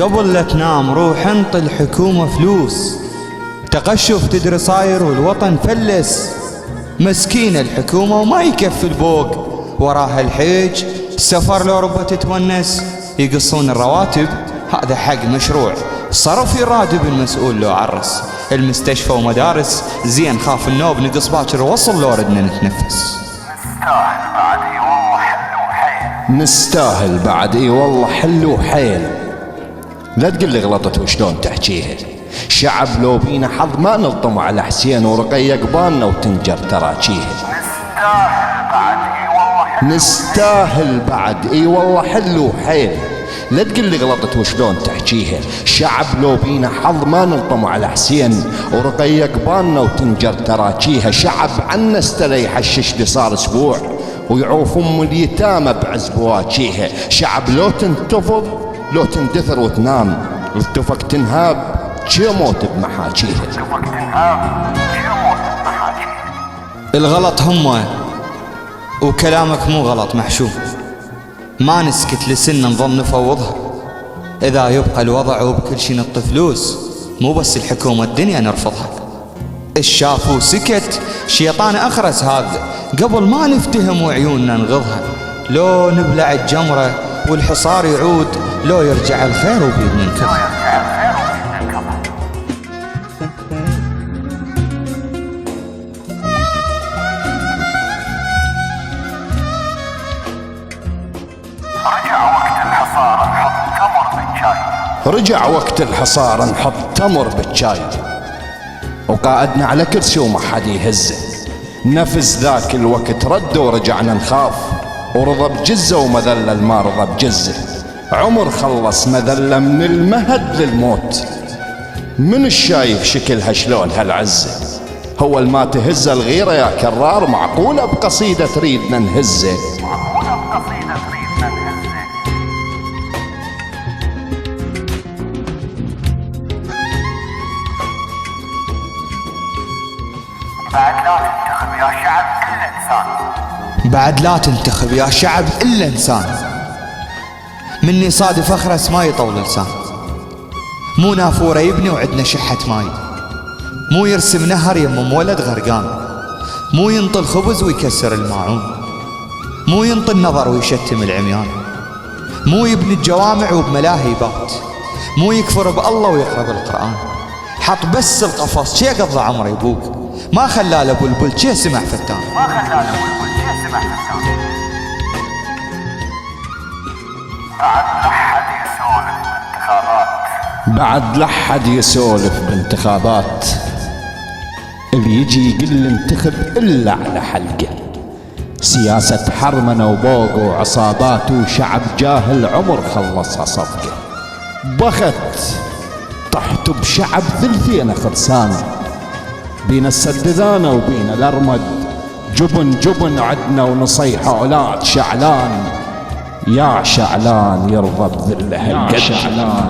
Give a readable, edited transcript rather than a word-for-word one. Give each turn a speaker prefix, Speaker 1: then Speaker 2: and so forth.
Speaker 1: قبل لا تنام روح انطي الحكومة فلوس. تقشف تدري صاير والوطن فلس. مسكينة الحكومة وما يكفي البوق. وراها الحيج السفر لأوروبا تتونس. يقصون الرواتب هذا حق مشروع. صرف يراتب المسؤول لو عرس. المستشفى ومدارس زين خاف النوب نقص باكر وصل لو ردنا نتنفس.
Speaker 2: نستاهل بعد اي والله حل وحيل. لا تقل لي غلطت وشلون تحكيها. شعب لو بينا حظ ما نلطم على حسين ورقية قبالنا وتنجر تراجيها. نستاهل بعد اي والله حل وحيل. لا تقل لي غلطت وشلون تحكيها. شعب لو بينا حظ ما نلطم على حسين ورقية قبالنا وتنجر تراجيها. شعب عنا استريح الشش اللي صار اسبوع ويعوف ام اليتامى بعز بواجيها. شعب لو تنتفض لو تندثر وتنام التفك تنهاب موت بمحاجيها.
Speaker 1: الغلط هم وكلامك مو غلط محشوم. ما نسكت لسن نظل نفوضها. إذا يبقى الوضع وبكل شي نطي فلوس مو بس الحكومة الدنيا نرفضها. الشاف وسكت شيطان أخرس هذا قبل ما نفتهم وعيوننا نغضها. لو نبلع الجمرة والحصار يعود لو يرجع الخير وبيدنا نكضها.
Speaker 2: رجع وقت الحصار نحط تمر بالشاي. وقائدنا على كرسي وما حد يهزه. نفس ذاك الوقت رد ورجعنا نخاف. ورضى بجزة ومذلل ما رضى بجزة. عمر خلص مذلة من المهد للموت. من الشايف شكلها شلون هالعزة. هو الما تهز الغيرة يا كرار معقولة بقصيدة تريدنا نهزه.
Speaker 1: بعد لا تنتخب يا شعب إلا إنسان. مني صادف أخرس ما يطول لسان. مو نافورة يبني وعدنا شحة ماي. مو يرسم نهر يمم ولد غرقان. مو ينطي الخبز ويكسر الماعون. مو ينطي النظر ويشتم العميان. مو يبني الجوامع وبملاهي بات. مو يكفر بالله ويقرأ بالقرآن. حط بس القفص شي قضى عمره يبوق. ما خلى له بلبل شي سمع فتان.
Speaker 2: بعد لحد يسولف بانتخابات. اللي يجي يقل انتخب إلا على حلقه. سياسة حرمنة وبوق وعصابات وشعب جاهل عمر خلصها صفقة. بخت طحت بشعب ثلثين خرسان. بين السددانة وبين الأرمد. جبن جبن عدنا ونصيح أولاد شعلان. يا شعلان يرضى بذله القد.